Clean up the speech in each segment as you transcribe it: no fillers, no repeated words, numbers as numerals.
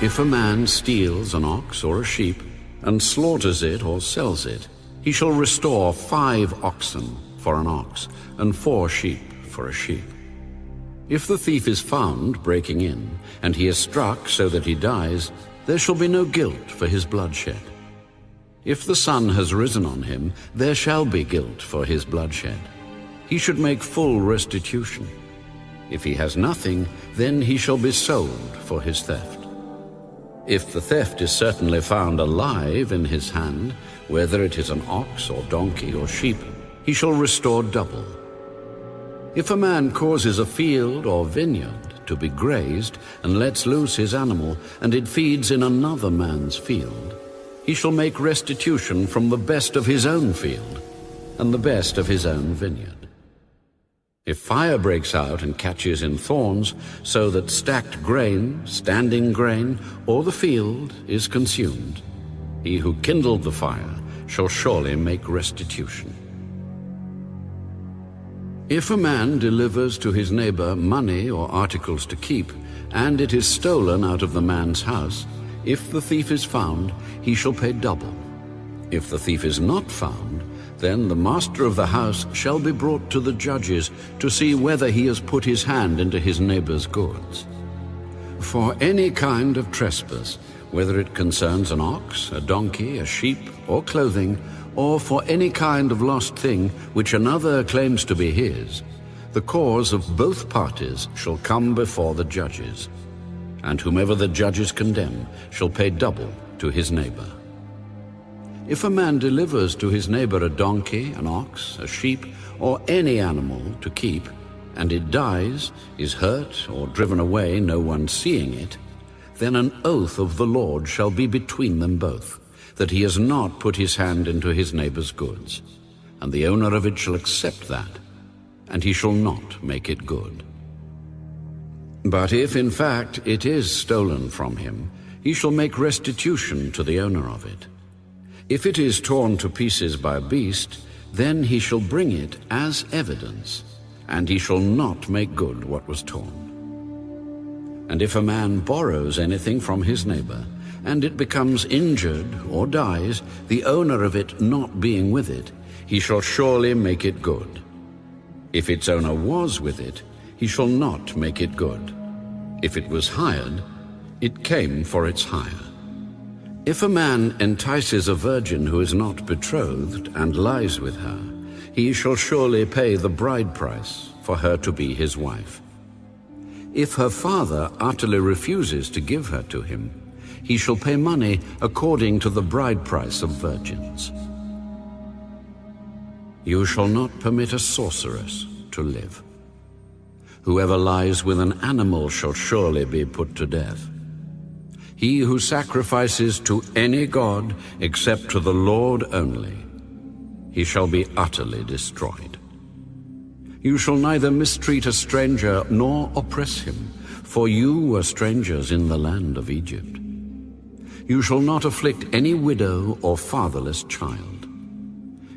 If a man steals an ox or a sheep, and slaughters it or sells it, he shall restore 5 oxen for an ox, and 4 sheep for a sheep. If the thief is found breaking in, and he is struck so that he dies, there shall be no guilt for his bloodshed. If the sun has risen on him, there shall be guilt for his bloodshed. He should make full restitution. If he has nothing, then he shall be sold for his theft. If the theft is certainly found alive in his hand, whether it is an ox or donkey or sheep, he shall restore double. If a man causes a field or vineyard to be grazed and lets loose his animal, and it feeds in another man's field, he shall make restitution from the best of his own field and the best of his own vineyard. If fire breaks out and catches in thorns, so that stacked grain, standing grain, or the field is consumed, he who kindled the fire shall surely make restitution. If a man delivers to his neighbor money or articles to keep, and it is stolen out of the man's house, if the thief is found, he shall pay double. If the thief is not found, then the master of the house shall be brought to the judges to see whether he has put his hand into his neighbor's goods. For any kind of trespass, whether it concerns an ox, a donkey, a sheep, or clothing, or for any kind of lost thing which another claims to be his, the cause of both parties shall come before the judges, and whomever the judges condemn shall pay double to his neighbor. If a man delivers to his neighbor a donkey, an ox, a sheep, or any animal to keep, and it dies, is hurt, or driven away, no one seeing it, then an oath of the Lord shall be between them both, that he has not put his hand into his neighbor's goods, and the owner of it shall accept that, and he shall not make it good. But if in fact it is stolen from him, he shall make restitution to the owner of it. If it is torn to pieces by a beast, then he shall bring it as evidence, and he shall not make good what was torn. And if a man borrows anything from his neighbor, and it becomes injured or dies, the owner of it not being with it, he shall surely make it good. If its owner was with it, he shall not make it good. If it was hired, it came for its hire. If a man entices a virgin who is not betrothed and lies with her, he shall surely pay the bride price for her to be his wife. If her father utterly refuses to give her to him, he shall pay money according to the bride price of virgins. You shall not permit a sorceress to live. Whoever lies with an animal shall surely be put to death. He who sacrifices to any god except to the Lord only, he shall be utterly destroyed. You shall neither mistreat a stranger nor oppress him, for you were strangers in the land of Egypt. You shall not afflict any widow or fatherless child.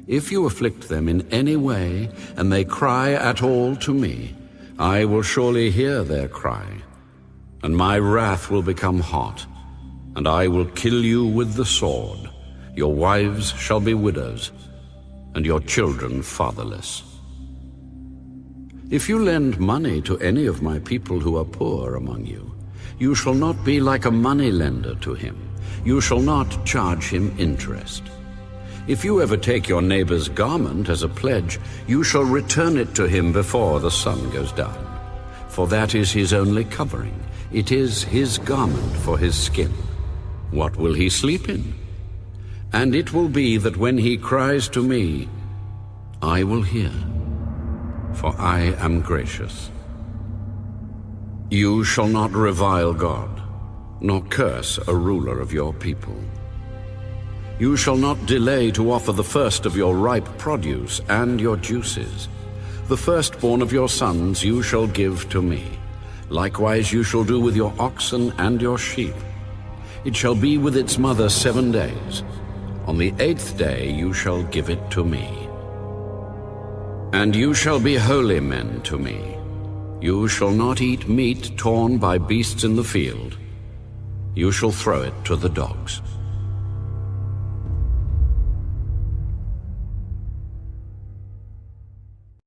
If you afflict them in any way, and they cry at all to me, I will surely hear their cry, and my wrath will become hot, and I will kill you with the sword. Your wives shall be widows, and your children fatherless. If you lend money to any of my people who are poor among you, you shall not be like a money lender to him. You shall not charge him interest. If you ever take your neighbor's garment as a pledge, you shall return it to him before the sun goes down. For that is his only covering. It is his garment for his skin. What will he sleep in? And it will be that when he cries to me, I will hear, for I am gracious. You shall not revile God, nor curse a ruler of your people. You shall not delay to offer the first of your ripe produce and your juices. The firstborn of your sons you shall give to me. Likewise you shall do with your oxen and your sheep. It shall be with its mother 7 days. On the 8th day you shall give it to me. And you shall be holy men to me. You shall not eat meat torn by beasts in the field. you shall throw it to the dogs.